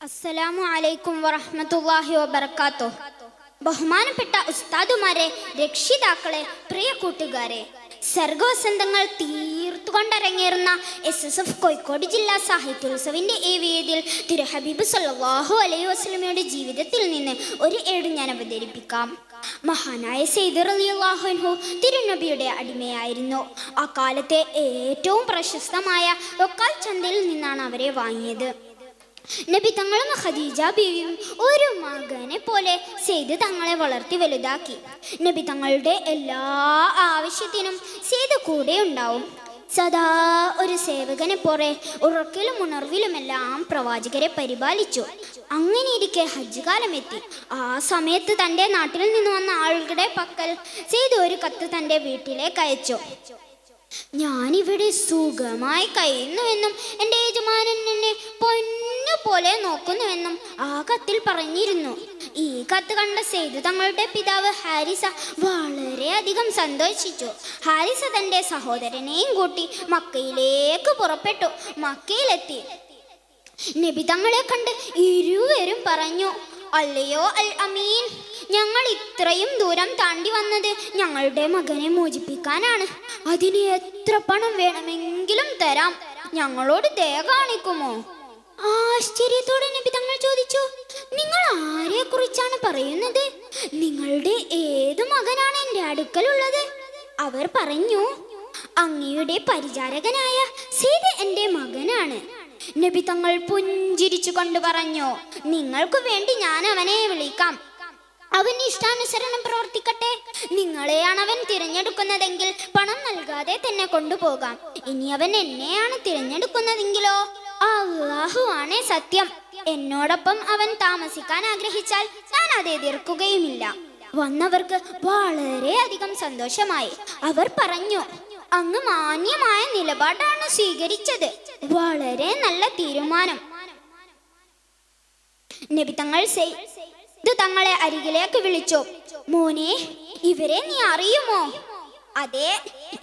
അസ്സലാമു അലൈക്കും വറഹ്മത്തുള്ളാഹി വബറകാതുഹു. ബഹുമാനപ്പെട്ട ഉസ്താദുമാരെ, രക്ഷിതാക്കളെ, പ്രിയ കൂട്ടുകാരെ, സർഗവസന്തങ്ങൾ തീർത്തുകൊണ്ടരങ്ങേറുന്ന SSF കോഴിക്കോട് ജില്ലാ സാഹിത്യോത്സവിൻ്റെ ഈ വേദിയിൽ തിരുഹബീബ് സല്ലല്ലാഹു അലൈഹി വസല്ലമയുടെ ജീവിതത്തിൽ നിന്ന് ഒരു ഏട് ഞാൻ അവതരിപ്പിക്കാം. മഹാനായ സെയ്ദ് റളിയല്ലാഹു അൻഹു തിരുനബിയുടെ അടിമയായിരുന്നു. ആ കാലത്തെ ഏറ്റവും പ്രശസ്തമായ ലോക്കൽ ചന്തയിൽ നിന്നാണ് അവരെ വാങ്ങിയത്. നബി തങ്ങളും ഖദീജ ബീവിയും ഒരു മകനെ പോലെ സെയ്ദ് തങ്ങളെ വളർത്തി വലുതാക്കി. നബി തങ്ങളുടെ എല്ലാ ആവശ്യത്തിനും സെയ്ദ് കൂടെ ഉണ്ടാവും. സദാ ഒരു സേവകനെ പോലെ ഉറക്കിലും ഉണർവിലുമെല്ലാം പ്രവാചകരെ പരിപാലിച്ചു. അങ്ങനെയിരിക്കെ ഹജ്ജ് കാലം എത്തി. ആ സമയത്ത് തൻ്റെ നാട്ടിൽ നിന്ന് വന്ന ആളുകളുടെ പക്കൽ സെയ്ദ് ഒരു കത്ത് തൻ്റെ വീട്ടിലേക്ക് അയച്ചു. ഞാനിവിടെ സുഖമായി കഴിയുന്നുവെന്നും എൻ്റെ യജമാനൻ എന്നെ പൊന്നു പോലെ നോക്കുന്നുവെന്നും ആ കത്തിൽ പറഞ്ഞിരുന്നു. ഈ കത്ത് കണ്ട സെയ്ദ് തങ്ങളുടെ പിതാവ് ഹാരിസ വളരെയധികം സന്തോഷിച്ചു. ഹാരിസ തൻ്റെ സഹോദരനെയും കൂട്ടി മക്കയിലേക്ക് പുറപ്പെട്ടു. മക്കയിലെത്തി നബി തങ്ങളെ കണ്ട് ഇരുവരും പറഞ്ഞു, അല്ലയോ അൽ അമീൻ, ഞങ്ങൾ ഇത്രയും ദൂരം താണ്ടി വന്നത് ഞങ്ങളുടെ മകനെ മോചിപ്പിക്കാനാണ്. അതിന് എത്ര പണം വേണമെങ്കിലും തരാം. ഞങ്ങളോട് ദയ കാണിക്കുമോ? ആശ്ചര്യത്തോടെ നബി തങ്ങൾ ചോദിച്ചു, നിങ്ങൾ ആരെ കുറിച്ചാണ് പറയുന്നത്? നിങ്ങളുടെ ഏത് മകനാണ് എൻ്റെ അടുക്കലുള്ളത്? അവർ പറഞ്ഞു, അങ്ങയുടെ പരിചാരകനായ സെയ്ദ് എൻ്റെ മകനാണ്. നബി തങ്ങൾ പുഞ്ചിരിച്ചു കൊണ്ട് പറഞ്ഞു, നിങ്ങൾക്ക് വേണ്ടി ഞാൻ അവനെ വിളിക്കാം. അവൻ ഇഷ്ടാനുസരണം പ്രവർത്തിക്കട്ടെ. നിങ്ങളെയാണ് അവൻ തിരഞ്ഞെടുക്കുന്നതെങ്കിൽ പണം നൽകാതെ തന്നെ കൊണ്ടുപോകാം. ഇനി അവൻ എന്നെയാണ് തിരഞ്ഞെടുക്കുന്നതെങ്കിലോ അല്ലാഹുവാണേ സത്യം, എന്നോടൊപ്പം അവൻ താമസിക്കാൻ ആഗ്രഹിച്ചാൽ ഞാൻ അത് എതിർക്കുകയുമില്ല. വന്നവർക്ക് വളരെയധികം സന്തോഷമായി. അവർ പറഞ്ഞു, അങ്ങ് മാന്യമായ നിലപാടാണ് സ്വീകരിച്ചത്. വളരെ നല്ല തീരുമാനം. നബി തങ്ങൾ സെയ്ദ് തങ്ങളെ അരികിലേക്ക് വിളിച്ചു. മോനെ, ഇവരെ നീ അറിയുമോ? അതെ,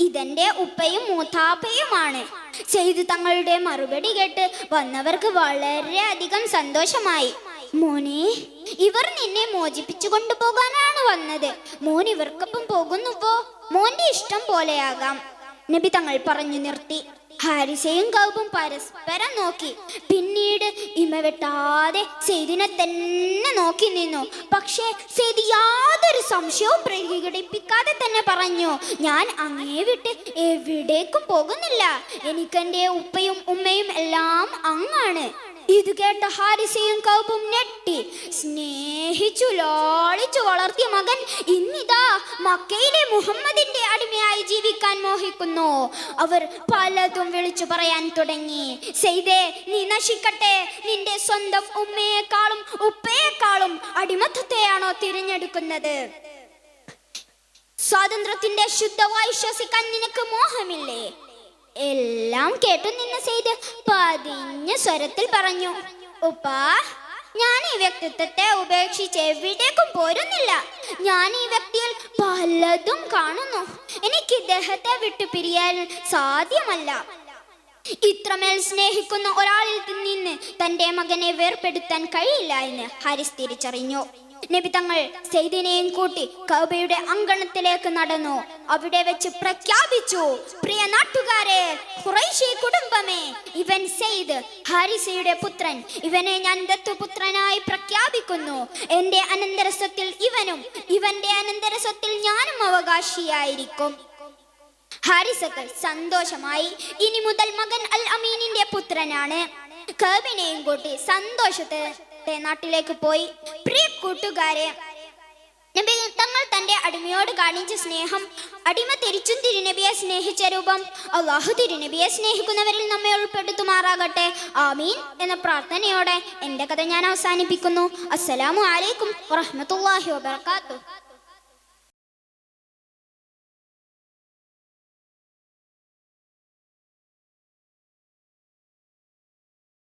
ഇതെന്റെ ഉപ്പയും മൂത്താപ്പയുമാണ്. സെയ്ദ് തങ്ങളുടെ മറുപടി കേട്ട് വന്നവർക്ക് വളരെയധികം സന്തോഷമായി. മോനെ, ഇവർ നിന്നെ മോചിപ്പിച്ചു കൊണ്ടുപോകാനാണ് വന്നത്. മോൻ ഇവർക്കൊപ്പം പോകുന്നുവോ? മോന്റെ ഇഷ്ടം പോലെയാകാം. നബി തങ്ങൾ പറഞ്ഞു നിർത്തി. ഹാരിസയും കൗബും പരസ്പരം നോക്കി. പിന്നീട് ഇമവെട്ടാതെ സെയ്ദിനെ തന്നെ നോക്കി നിന്നു. പക്ഷേ സെയ്ദ് യാതൊരു സംശയവും പ്രകടിപ്പിക്കാതെ തന്നെ പറഞ്ഞു, ഞാൻ അങ്ങയെ വിട്ട് എവിടേക്കും പോകുന്നില്ല. എനിക്കെൻ്റെ ഉപ്പയും ഉമ്മയും എല്ലാം അങ്ങാണ്. ഇത് കേട്ട ഹാരിസയും കൗബും ഞെട്ടി. സ്നേഹിച്ചു ലാളിച്ചു വളർത്തിയ മകൻ ഇന്നിതാ മക്കയിലെ മുഹമ്മദിന്റെ അടിമയായി ജീവിക്കാൻ മോഹിക്കുന്നു. അവർ പലതും വിളിച്ചു പറയാൻ തുടങ്ങി. സെയ്ദേ, നീ നശിക്കട്ടെ. നിന്റെ സ്വന്തം ഉമ്മയെക്കാളും ഉപ്പയെക്കാളും അടിമത്തത്തെയാണോ തിരഞ്ഞെടുക്കുന്നത്? സ്വാതന്ത്ര്യത്തിന്റെ ശുദ്ധവായു ശ്വസിക്കാൻ നിനക്ക് മോഹമില്ലേ? എല്ലാം കേട്ടു നിന്ന സെയ്ദ് പതിഞ്ഞ സ്വരത്തിൽ പറഞ്ഞു, ഉപ്പാ, ഞാൻ ഈ വ്യക്തിത്വത്തെ ഉപേക്ഷിച്ച് എവിടേക്കും പോരുന്നില്ല. ഞാൻ ഈ വ്യക്തിയിൽ പലതും കാണുന്നു. എനിക്ക് ഇദ്ദേഹത്തെ വിട്ടു പിരിയാൻ സാധ്യമല്ല. ഇത്രമേൽ സ്നേഹിക്കുന്ന ഒരാളിൽ നിന്ന് തൻ്റെ മകനെ വേർപെടുത്താൻ കഴിയില്ല എന്ന് ഹാരിസ് തിരിച്ചറിഞ്ഞു. നബി തങ്ങൾ സെയ്ദിനെയും കൂട്ടി കഅബയുടെ അങ്കണത്തിലേക്ക് നടന്നു. അവിടെ വെച്ച് പ്രഖ്യാപിച്ചു, പ്രിയ നാട്ടുകാരെ, ഖുറൈശി കുടുംബമേ, ഇവൻ സെയ്ദ്, ഹാരിസയുടെ പുത്രൻ. ഇവനെ ഞാൻ ദത്തുപുത്രനായി പ്രഖ്യാപിക്കുന്നു. എൻ്റെ അനന്തരസ്വത്തിൽ ഇവനും ഇവന്റെ അനന്തരസ്വത്തിൽ ഞാനും അവകാശിയായിരിക്കും. ഹാരിസക്ക് സന്തോഷമായി. ഇനി മുതൽ മകൻ അൽ അമീനിന്റെ പുത്രനാണ്. കഅബിനെയും കൂട്ടി സന്തോഷത്തെ നാട്ടിലേക്ക് പോയി. പ്രിയ കൂട്ടുകാരെ, നബി തങ്ങൾ തന്റെ അടിമയോട് കാണിച്ച സ്നേഹം, അടിമ തിരിച്ചും തിരുനബിയെ സ്നേഹിച്ച രൂപം, അള്ളാഹു തിരുനബിയെ സ്നേഹിക്കുന്നവരിൽ നമ്മെ ഉൾപ്പെടുത്തുമാറാകട്ടെ. ആമീൻ എന്ന പ്രാർത്ഥനയോടെ എൻ്റെ കഥ ഞാൻ അവസാനിപ്പിക്കുന്നു. അസ്സലാമു അലൈക്കും വറഹ്മത്തുള്ളാഹി വബറകാതുഹു.